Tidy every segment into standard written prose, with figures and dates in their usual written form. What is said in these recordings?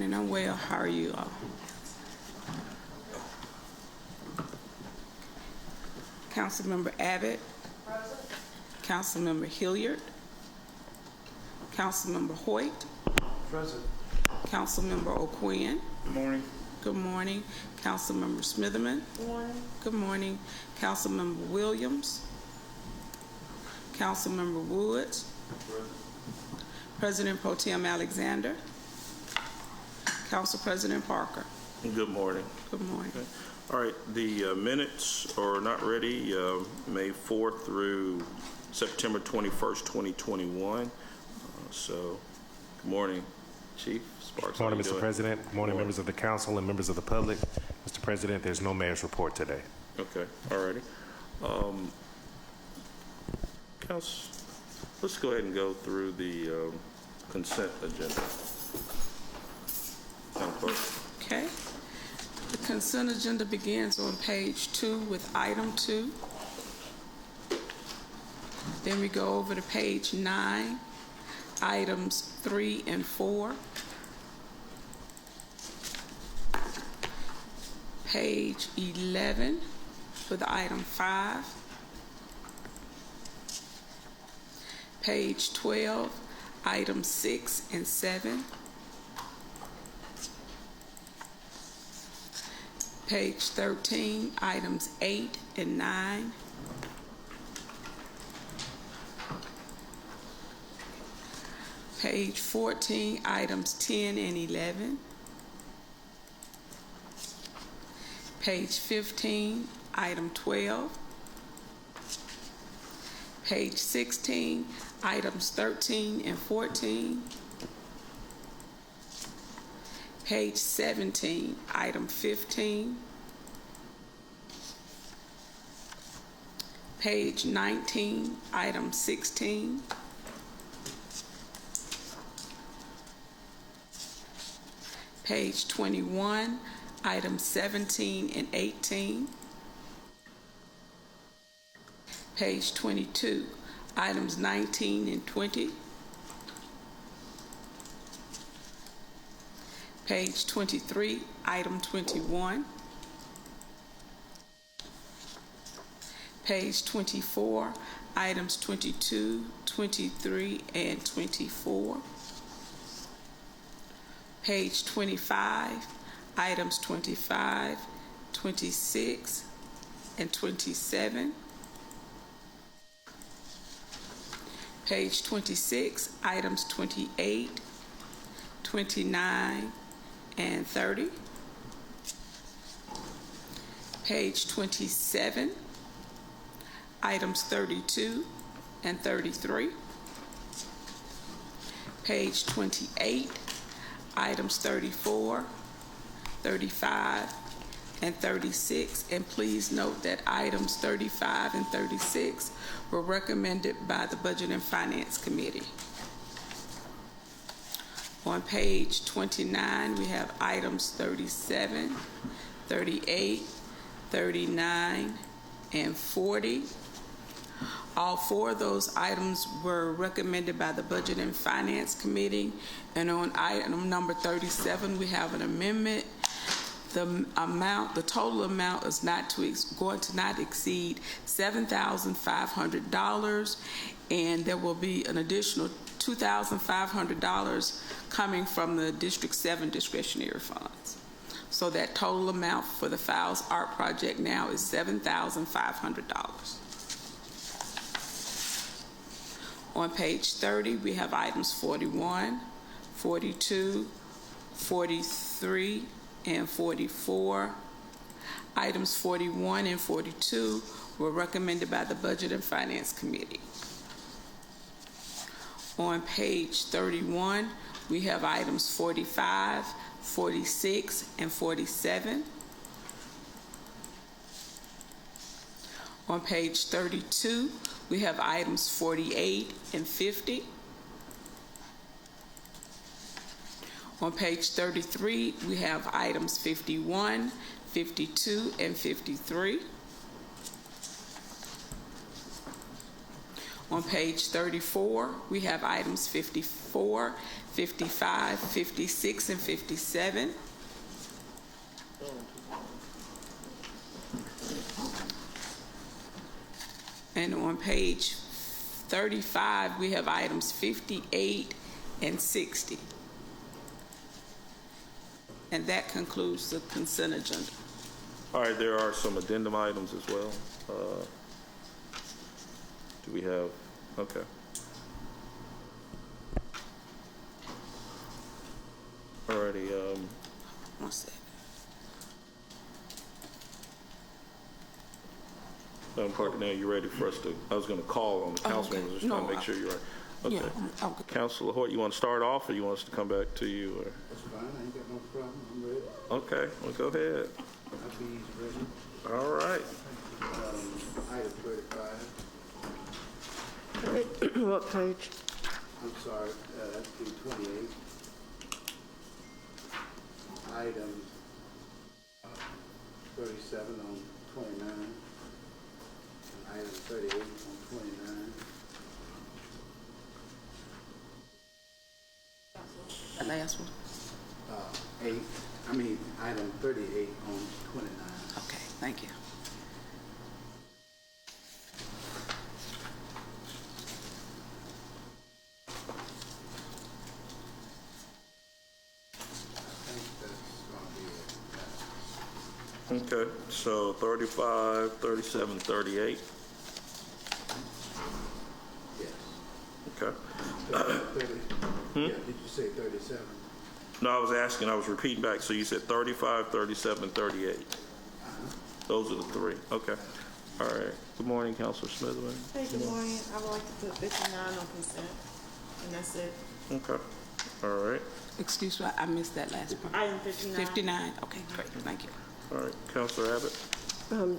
morning. I'm well. How are you all? Councilmember Abbott. Present. Councilmember Hilliard. Councilmember Hoyt. Present. Councilmember O'Quinn. Good morning. Good morning. Councilmember Smitherman. Good morning. Good morning. Councilmember Williams. Councilmember Woods. Present. President Pro Tem Alexander. Council President Parker. Good morning. Good morning. Okay. All right, the minutes are not ready, May 4th through September 21st, 2021. So, good morning, Chief Sparks. Good morning, Mr. President. Good morning, members of the council and members of the public. Mr. President, there's no mayor's report today. Okay, all righty. Council, let's go ahead and go through the consent agenda. Madam Clerk. Okay. The consent agenda begins on page 2 with item 2. Then we go over to page 9, items 3 and 4. Page 11 with item 5. Page 12, items 6 and 7. Page 13, items 8 and 9. Page 14, items 10 and 11. Page 15, item 12. Page 16, items 13 and 14. Page 17, item 15. Page 19, item 16. Page 21, items 17 and 18. Page 22, items 19 and 20. Page 23, item 21. Page 24, items 22, 23, and 24. Page 25, items 25, 26, and 27. Page 26, items 28, 29, and 30. Page 27, items 32 and 33. Page 28, items 34, 35, and 36. And please note that items 35 and 36 were recommended by the Budget and Finance Committee. On page 29, we have items 37, 38, 39, and 40. All 4 of those items were recommended by the Budget and Finance Committee. And on item number 37, we have an amendment. The total amount is going to not exceed $7,500, and there will be an additional $2,500 coming from the District 7 discretionary funds. So that total amount for the Fowles Art Project now is $7,500. On page 30, we have items 41, 42, 43, and 44. Items 41 and 42 were recommended by the Budget and Finance Committee. On page 31, we have items 45, 46, and 47. On page 32, we have items 48 and 50. On page 33, we have items 51, 52, and 53. On page 34, we have items 54, 55, 56, and 57. And on page 35, we have items 58 and 60. And that concludes the consent agenda. All right, there are some addendum items as well. Do we have, okay. All righty. One second. Madam Clerk, now you ready for us to, I was going to call on the council members, just trying to make sure you're right. Okay. Yeah, okay. Councilor Hoyt, you want to start off, or you want us to come back to you? Or? That's fine. I ain't got no problem. I'm ready. Okay, well, go ahead. I'll be ready. All right. Item 35. What page? I'm sorry. That's page 28. Item 37 on 29. And item 38 on 29. The last one. Item 38 on 29. Okay, thank you. I think that's going to be it. Okay, so 35, 37, 38. Yes. Okay. 30. Yeah, did you say 37? No, I was asking, I was repeating back. So you said 35, 37, 38. Those are the three. Okay. All right. Good morning, Councilor Smithman. Hey, good morning. I would like to put 59 on consent, and that's it. Okay. All right. Excuse me, I missed that last part. Item 59. 59, okay, great, thank you. All right. Councilor Abbott,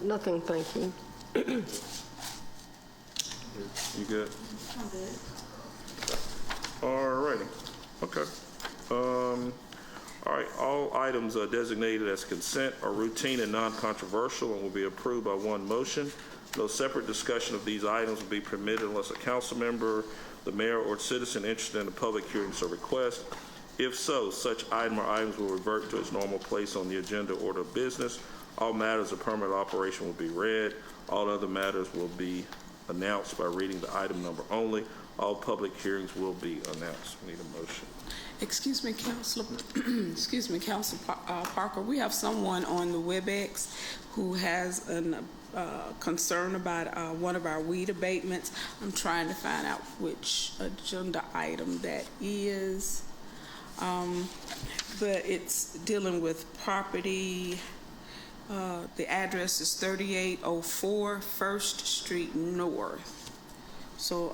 Nothing, thank you. you good? I'm good. All righty. Okay. All right. All items are designated as consent are routine and non-controversial and will be approved by one motion. No separate discussion of these items will be permitted unless a council member, the mayor, or citizen interested in the public hearing so request. If so, such item or items will revert to its normal place on the agenda order of business. All matters of permanent operation will be read. All other matters will be announced by reading the item number only. All public hearings will be announced. We need a motion. Excuse me, Councilor, Councilor Parker, we have someone on the WebEx who has a concern about one of our weed abatements. I'm trying to find out which agenda item that is, but it's dealing with property. The address is 3804 First Street North. So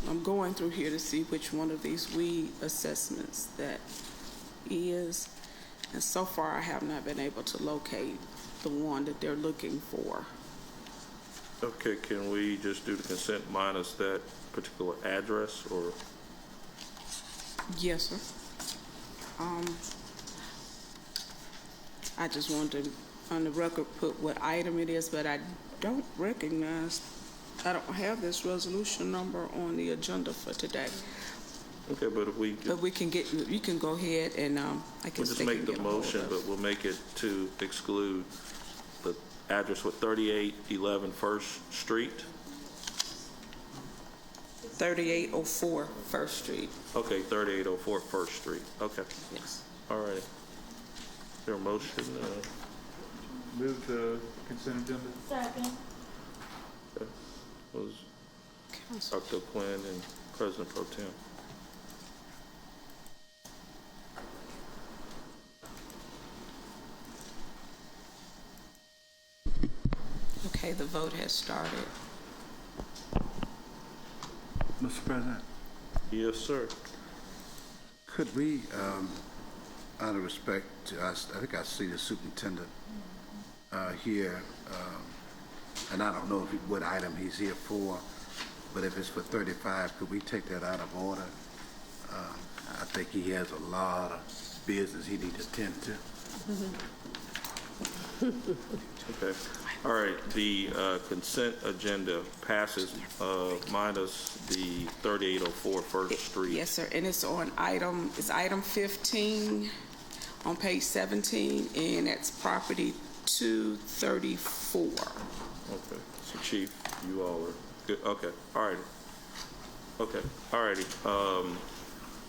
I'm going through here to see which one of these weed assessments that is. And so far, I have not been able to locate the one that they're looking for. Okay, can we just do the consent minus that particular address, or? Yes, sir. I just wanted to, on the record, put what item it is, but I don't recognize, I don't have this resolution number on the agenda for today. Okay, but if we could, But we can get, you can go ahead and I can we'll just make the motion, but we'll make it to exclude the address with 3811 First Street. 3804 First Street. Okay, 3804 First Street. Okay. Yes. All right. Is there a motion? Move to consent agenda. Second. Was Council. Dr. Quinn and President Pro Tem. Okay, the vote has started. Mr. President, Yes, sir. could we, out of respect to us, I think I see the superintendent here, and I don't know what item he's here for, but if it's for 35, could we take that out of order? I think he has a lot of business he needs to attend to. Okay. All right. The consent agenda passes minus the 3804 First Street. Yes, sir. And it's on item 15 on page 17, and that's property 234. Okay. So, Chief, you all are good. Okay. All righty. Okay. All righty.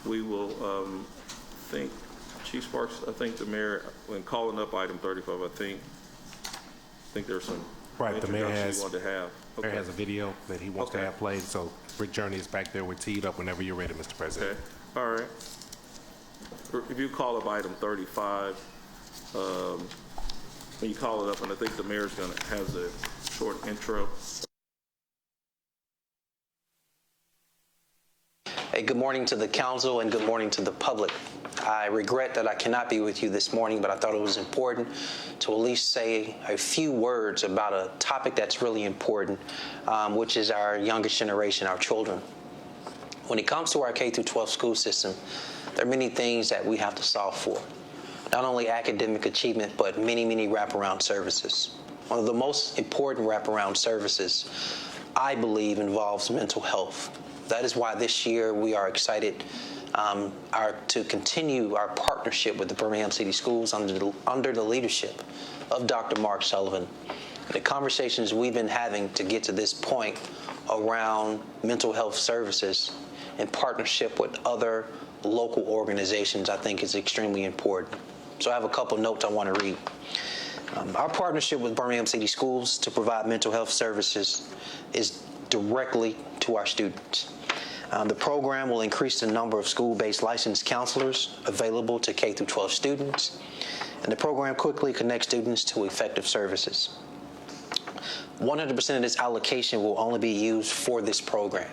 We will think, Chief Sparks, I think the mayor, when calling up item 35, I think there's some Right, the mayor introduction has, you want to have. mayor has a video that he wants to have played, so Rick Journey is back there. We're teed up whenever you're ready, Mr. President. Okay. All right. If you call up item 35, when you call it up, and I think the mayor's has a short intro. Hey, good morning to the council and good morning to the public. I regret that I cannot be with you this morning, but I thought it was important to at least say a few words about a topic that's really important, which is our youngest generation, our children. When it comes to our K-12 school system, there are many things that we have to solve for. Not only academic achievement, but many, many wraparound services. One of the most important wraparound services, I believe, involves mental health. That is why this year we are excited to continue our partnership with the Birmingham City Schools under the leadership of Dr. Mark Sullivan. The conversations we've been having to get to this point around mental health services in partnership with other local organizations, I think, is extremely important. So I have a couple notes I want to read. Our partnership with Birmingham City Schools to provide mental health services is directly to our students. The program will increase the number of school-based licensed counselors available to K-12 students, and the program quickly connects students to effective services. 100% of this allocation will only be used for this program.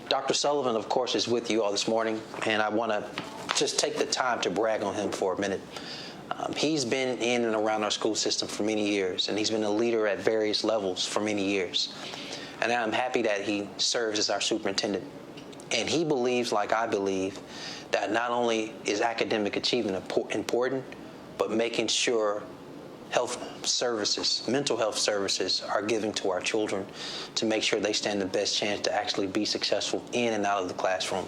Dr. Sullivan, of course, is with you all this morning, and I want to just take the time to brag on him for a minute. He's been in and around our school system for many years, and he's been a leader at various levels for many years. And I'm happy that he serves as our superintendent. And he believes, like I believe, that not only is academic achievement important, but making sure health services, mental health services are given to our children to make sure they stand the best chance to actually be successful in and out of the classroom.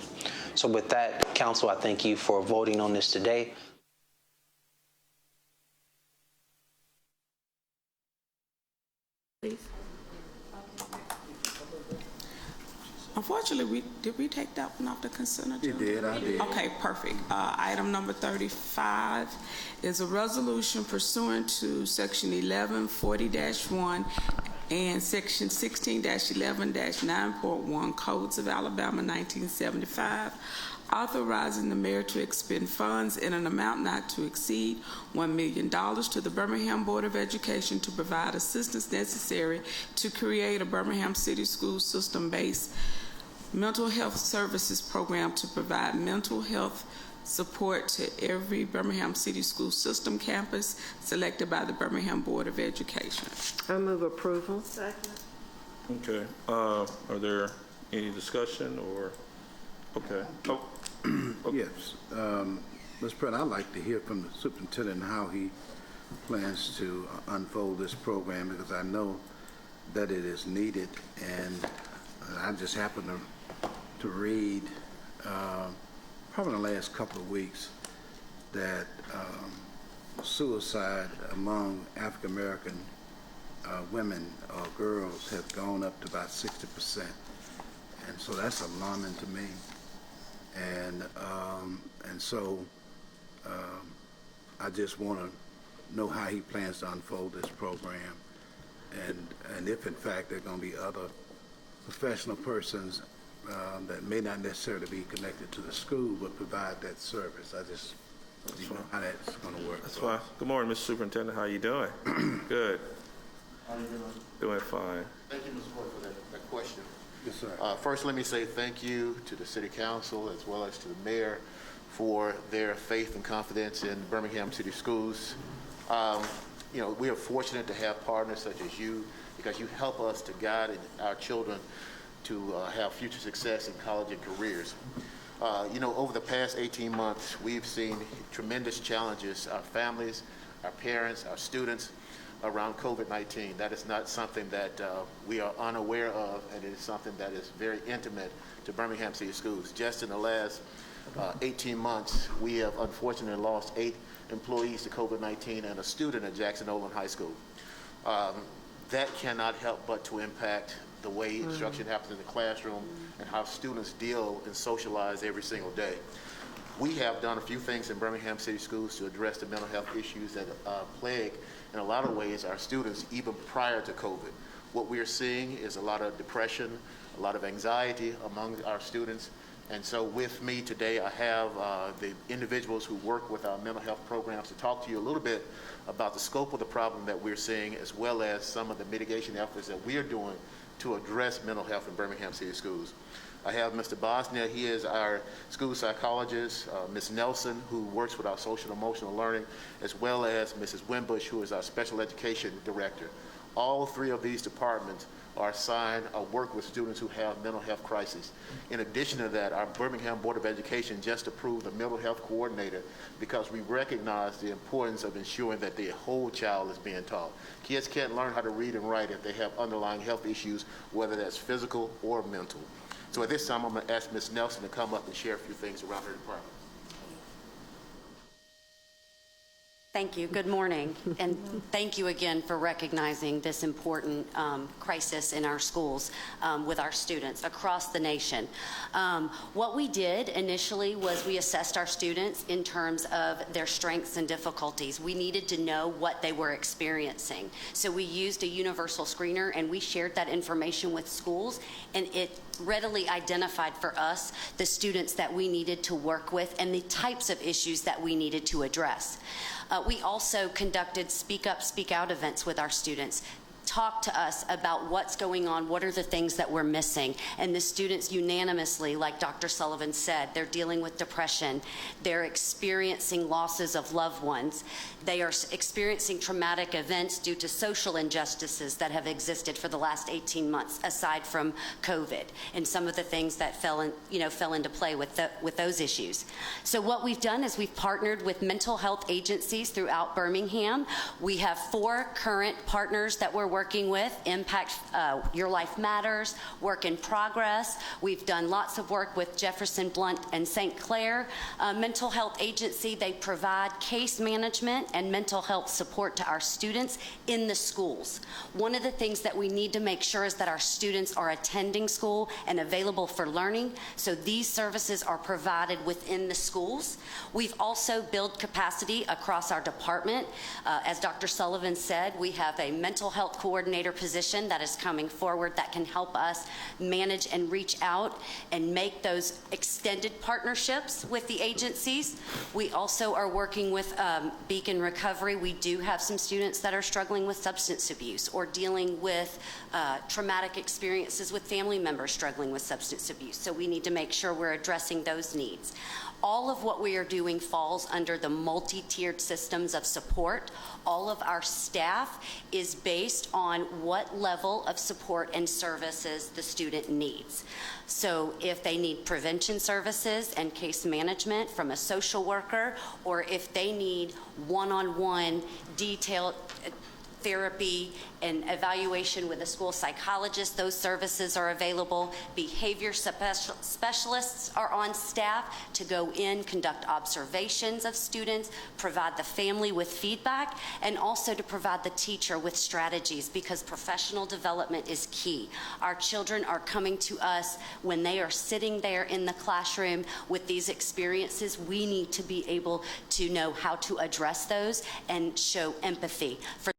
So with that, Council, I thank you for voting on this today. Please. Unfortunately, did we take that one off the consent agenda? You did, I did. Okay, perfect. Item number 35 is a resolution pursuant to Section 1140-1 and Section 16-11-9.1 Codes of Alabama 1975, authorizing the mayor to expend funds in an amount not to exceed $1 million to the Birmingham Board of Education to provide assistance necessary to create a Birmingham City School system-based mental health services program to provide mental health support to every Birmingham City School System campus selected by the Birmingham Board of Education. I move approval. Second. Okay. Are there any discussion or? Okay. Oh. Okay. Yes. Mr. President, I'd like to hear from the superintendent how he plans to unfold this program, because I know that it is needed, and I just happened to read probably in the last couple of weeks that suicide among African American women or girls have gone up to about 60%, and so that's alarming to me. And so I just want to know how he plans to unfold this program, and if in fact there are going to be other professional persons that may not necessarily be connected to the school but provide that service. I just don't know how that's going to work. That's fine. Good morning, Mr. Superintendent. How you doing? Good. How are you doing? Doing fine. Thank you, Mr. Ford, for that question. Yes, sir. First, let me say thank you to the City Council as well as to the Mayor for their faith and confidence in Birmingham City Schools. You know, we are fortunate to have partners such as you, because you help us to guide our children to have future success in college and careers. You know, over the past 18 months, we've seen tremendous challenges our families our parents, our students around COVID-19. That is not something that we are unaware of, and it is something that is very intimate to Birmingham City Schools. Just in the last 18 months, we have unfortunately lost 8 employees to COVID-19 and a student at Jackson Olin High School. That cannot help but to impact the way instruction happens in the classroom and how students deal and socialize every single day. We have done a few things in Birmingham City Schools to address the mental health issues that plague, in a lot of ways, our students even prior to COVID. What we are seeing is a lot of depression, a lot of anxiety among our students. And so with me today, I have the individuals who work with our mental health programs to talk to you a little bit about the scope of the problem that we're seeing, as well as some of the mitigation efforts that we are doing to address mental health in Birmingham City Schools. I have Mr. Bosnia. He is our school psychologist, Ms. Nelson, who works with our social and emotional learning, as well as Mrs. Wimbush, who is our special education director. All 3 of these departments are assigned or work with students who have mental health crises. In addition to that, our Birmingham Board of Education just approved a mental health coordinator because we recognize the importance of ensuring that the whole child is being taught. Kids can't learn how to read and write if they have underlying health issues, whether that's physical or mental. So at this time, I'm going to ask Ms. Nelson to come up and share a few things around her department. Thank you. Good morning. And thank you again for recognizing this important crisis in our schools with our students across the nation. What we did initially was we assessed our students in terms of their strengths and difficulties. We needed to know what they were experiencing. So we used a universal screener and we shared that information with schools, and it readily identified for us the students that we needed to work with and the types of issues that we needed to address. We also conducted Speak Up, Speak Out events with our students. Talk to us about what's going on, what are the things that we're missing. And the students unanimously, like Dr. Sullivan said, they're dealing with depression. They're experiencing losses of loved ones. They are experiencing traumatic events due to social injustices that have existed for the last 18 months, aside from COVID, and some of the things that fell into play with those issues. So what we've done is we've partnered with mental health agencies throughout Birmingham. We have 4 current partners that we're working with: Impact, Your Life Matters, Work in Progress. We've done lots of work with Jefferson, Blunt, and St. Clair Mental Health Agency. They provide case management and mental health support to our students in the schools. One of the things that we need to make sure is that our students are attending school and available for learning, so these services are provided within the schools. We've also built capacity across our department. As Dr. Sullivan said, we have a mental health coordinator position that is coming forward that can help us manage and reach out and make those extended partnerships with the agencies. We also are working with Beacon Recovery. We do have some students that are struggling with substance abuse or dealing with traumatic experiences with family members struggling with substance abuse. So we need to make sure we're addressing those needs. All of what we are doing falls under the multi-tiered systems of support. All of our staff is based on what level of support and services the student needs. So if they need prevention services and case management from a social worker, or if they need one-on-one detailed therapy and evaluation with a school psychologist, those services are available. Behavior specialists are on staff to go in, conduct observations of students, provide the family with feedback, and also to provide the teacher with strategies, because professional development is key. Our children are coming to us when they are sitting there in the classroom with these experiences. We need to be able to know how to address those and show empathy for